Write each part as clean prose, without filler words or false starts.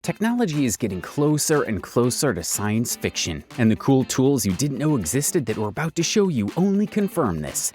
Technology is getting closer and closer to science fiction, and the cool tools you didn't know existed that we're about to show you only confirm this.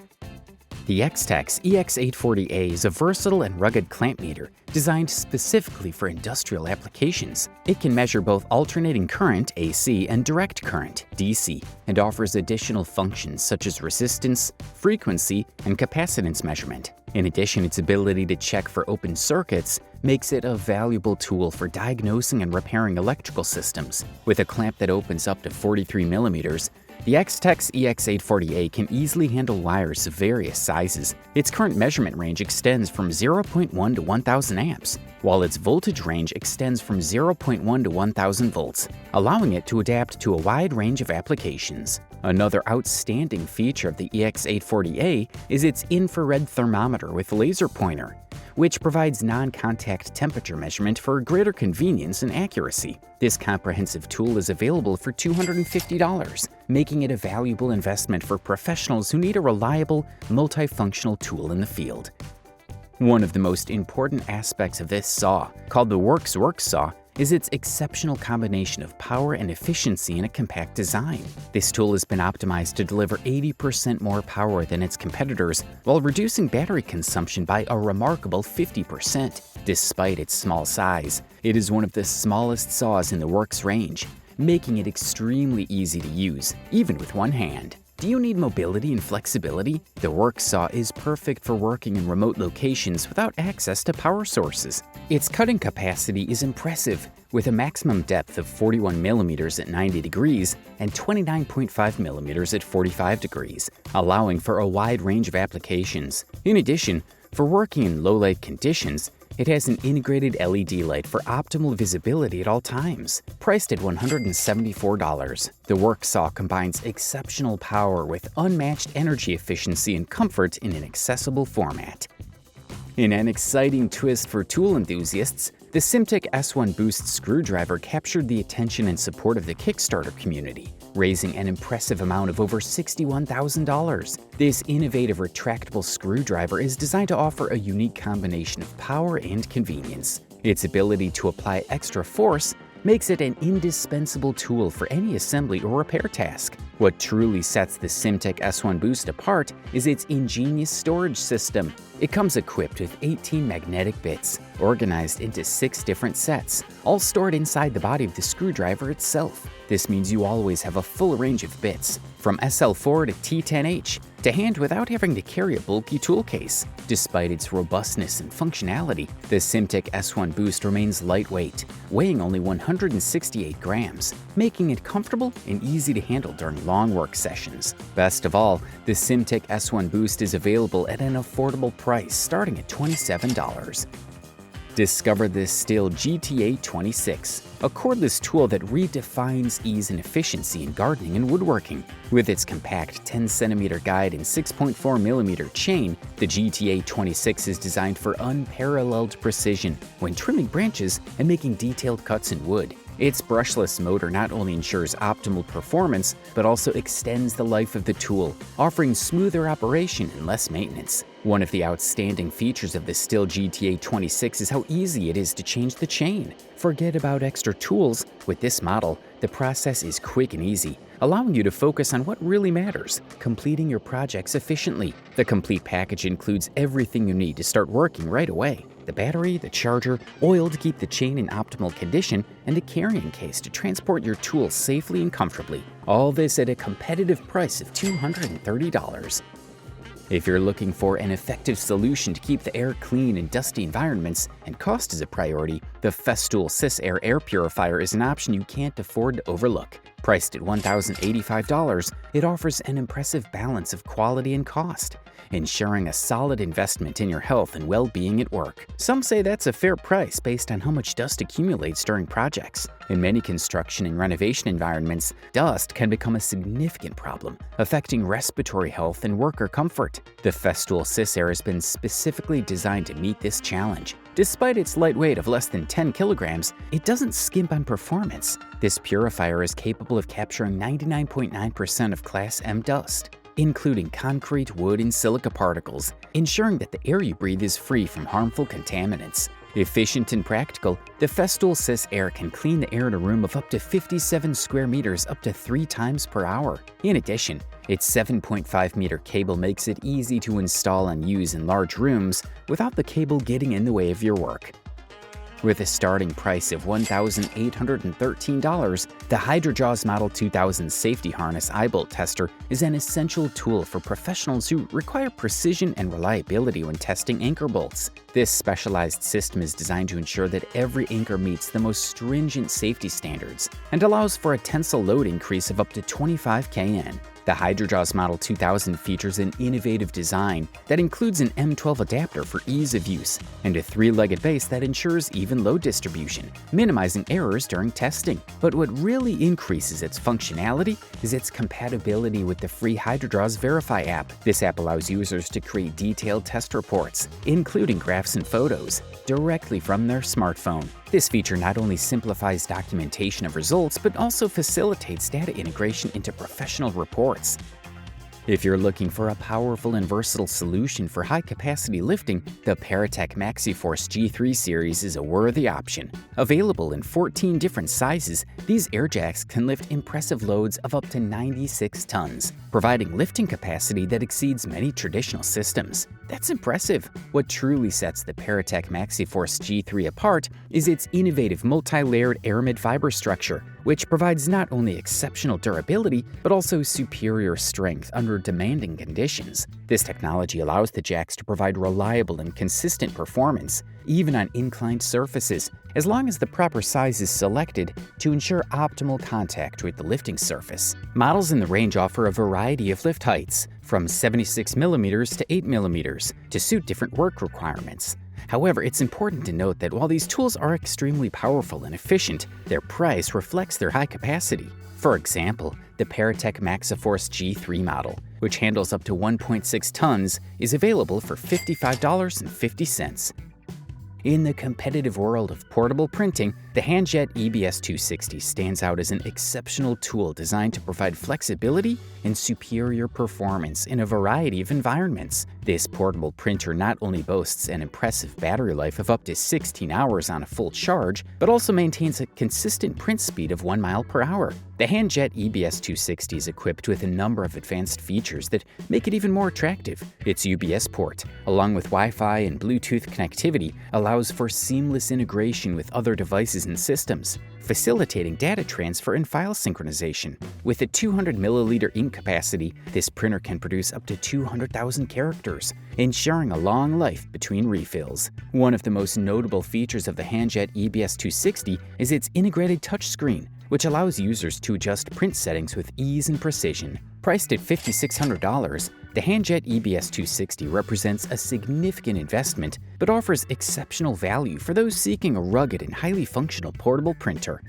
The X-Tex EX840A is a versatile and rugged clamp meter designed specifically for industrial applications. It can measure both alternating current AC and direct current DC, and offers additional functions such as resistance, frequency, and capacitance measurement. In addition, its ability to check for open circuits makes it a valuable tool for diagnosing and repairing electrical systems. With a clamp that opens up to 43 millimeters, the X-Tex EX840A can easily handle wires of various sizes. Its current measurement range extends from 0.1 to 1000 amps, while its voltage range extends from 0.1 to 1000 volts, allowing it to adapt to a wide range of applications. Another outstanding feature of the EX840A is its infrared thermometer with laser pointer, which provides non-contact temperature measurement for greater convenience and accuracy. This comprehensive tool is available for $250, making it a valuable investment for professionals who need a reliable, multifunctional tool in the field. One of the most important aspects of this saw, called the Works saw, is its exceptional combination of power and efficiency in a compact design. This tool has been optimized to deliver 80% more power than its competitors while reducing battery consumption by a remarkable 50%. Despite its small size, it is one of the smallest saws in the Works range, making it extremely easy to use, even with one hand. Do you need mobility and flexibility? The Works saw is perfect for working in remote locations without access to power sources. Its cutting capacity is impressive, with a maximum depth of 41 millimeters at 90 degrees and 29.5 millimeters at 45 degrees, allowing for a wide range of applications. In addition, for working in low-light conditions, it has an integrated LED light for optimal visibility at all times. Priced at $174, the Works saw combines exceptional power with unmatched energy efficiency and comfort in an accessible format. In an exciting twist for tool enthusiasts, the SimTech S1 Boost screwdriver captured the attention and support of the Kickstarter community, raising an impressive amount of over $61,000. This innovative retractable screwdriver is designed to offer a unique combination of power and convenience. Its ability to apply extra force makes it an indispensable tool for any assembly or repair task. What truly sets the SimTech S1 Boost apart is its ingenious storage system. It comes equipped with 18 magnetic bits, organized into 6 different sets, all stored inside the body of the screwdriver itself. This means you always have a full range of bits, from SL4 to T10H, to hand without having to carry a bulky tool case. Despite its robustness and functionality, the SimTech S1 Boost remains lightweight, weighing only 168 grams, making it comfortable and easy to handle during long work sessions. Best of all, the SimTech S1 Boost is available at an affordable price starting at $27. Discover the STIHL GTA26, a cordless tool that redefines ease and efficiency in gardening and woodworking. With its compact 10cm guide and 6.4mm chain, the GTA26 is designed for unparalleled precision when trimming branches and making detailed cuts in wood. Its brushless motor not only ensures optimal performance, but also extends the life of the tool, offering smoother operation and less maintenance. One of the outstanding features of the STIHL GTA26 is how easy it is to change the chain. Forget about extra tools. With this model, the process is quick and easy, allowing you to focus on what really matters, completing your projects efficiently. The complete package includes everything you need to start working right away: the battery, the charger, oil to keep the chain in optimal condition, and a carrying case to transport your tools safely and comfortably. All this at a competitive price of $230. If you're looking for an effective solution to keep the air clean in dusty environments and cost is a priority, the Festool SysAir air purifier is an option you can't afford to overlook. Priced at $1,085, it offers an impressive balance of quality and cost, ensuring a solid investment in your health and well-being at work. Some say that's a fair price based on how much dust accumulates during projects. In many construction and renovation environments, dust can become a significant problem, affecting respiratory health and worker comfort. The Festool SysAir has been specifically designed to meet this challenge. Despite its light weight of less than 10 kilograms, it doesn't skimp on performance. This purifier is capable of capturing 99.9% of Class M dust, including concrete, wood, and silica particles, ensuring that the air you breathe is free from harmful contaminants. Efficient and practical, the Festool Sys Air can clean the air in a room of up to 57 square meters up to 3 times per hour. In addition, its 7.5-meter cable makes it easy to install and use in large rooms without the cable getting in the way of your work. With a starting price of $1,813, the HydroJaws Model 2000 Safety Harness eye-bolt tester is an essential tool for professionals who require precision and reliability when testing anchor bolts. This specialized system is designed to ensure that every anchor meets the most stringent safety standards and allows for a tensile load increase of up to 25 kN. The HydroJaws Model 2000 features an innovative design that includes an M12 adapter for ease of use and a 3-legged base that ensures even load distribution, minimizing errors during testing. But what really increases its functionality is its compatibility with the free HydroJaws Verify app. This app allows users to create detailed test reports, including graphs and photos, directly from their smartphone. This feature not only simplifies documentation of results, but also facilitates data integration into professional reports. If you're looking for a powerful and versatile solution for high-capacity lifting, the Paratech MaxiForce G3 series is a worthy option. Available in 14 different sizes, these air jacks can lift impressive loads of up to 96 tons, providing lifting capacity that exceeds many traditional systems. That's impressive. What truly sets the Paratech MaxiForce G3 apart is its innovative multi-layered aramid fiber structure, which provides not only exceptional durability, but also superior strength under demanding conditions. This technology allows the jacks to provide reliable and consistent performance, even on inclined surfaces, as long as the proper size is selected to ensure optimal contact with the lifting surface. Models in the range offer a variety of lift heights, from 76mm to 8mm, to suit different work requirements. However, it's important to note that while these tools are extremely powerful and efficient, their price reflects their high capacity. For example, the Paratech MaxiForce G3 model, which handles up to 1.6 tons, is available for $55.50. In the competitive world of portable printing, the HandJet EBS 260 stands out as an exceptional tool designed to provide flexibility and superior performance in a variety of environments. This portable printer not only boasts an impressive battery life of up to 16 hours on a full charge, but also maintains a consistent print speed of 1 mile per hour. The HandJet EBS 260 is equipped with a number of advanced features that make it even more attractive. Its UBS port, along with Wi-Fi and Bluetooth connectivity, allows for seamless integration with other devices and systems, facilitating data transfer and file synchronization. With a 200-milliliter ink capacity, this printer can produce up to 200,000 characters, ensuring a long life between refills. One of the most notable features of the HandJet EBS 260 is its integrated touchscreen, which allows users to adjust print settings with ease and precision. Priced at $5,600, the HandJet EBS 260 represents a significant investment, but offers exceptional value for those seeking a rugged and highly functional portable printer.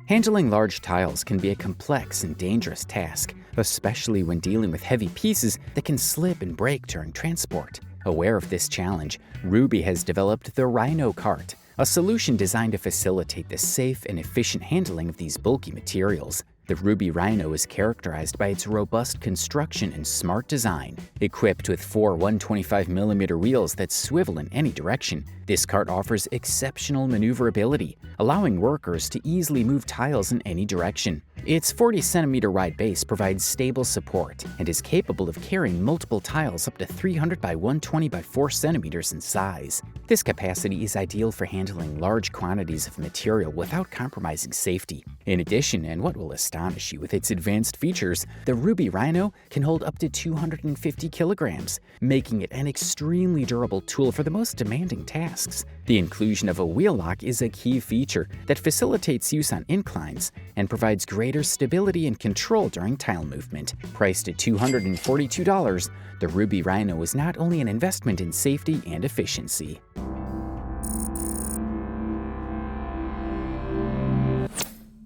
Handling large tiles can be a complex and dangerous task, especially when dealing with heavy pieces that can slip and break during transport. Aware of this challenge, Ruby has developed the Rhino Cart, a solution designed to facilitate the safe and efficient handling of these bulky materials. The Ruby Rhino is characterized by its robust construction and smart design. Equipped with 4 125mm wheels that swivel in any direction, this cart offers exceptional maneuverability, allowing workers to easily move tiles in any direction. Its 40-centimeter wide base provides stable support and is capable of carrying multiple tiles up to 300 by 120 by 4 centimeters in size. This capacity is ideal for handling large quantities of material without compromising safety. In addition, and what will astonish you with its advanced features, the Ruby Rhino can hold up to 250 kilograms, making it an extremely durable tool for the most demanding tasks. The inclusion of a wheel lock is a key feature that facilitates use on inclines and provides greater stability and control during tile movement. Priced at $242, the Ruby Rhino is not only an investment in safety and efficiency.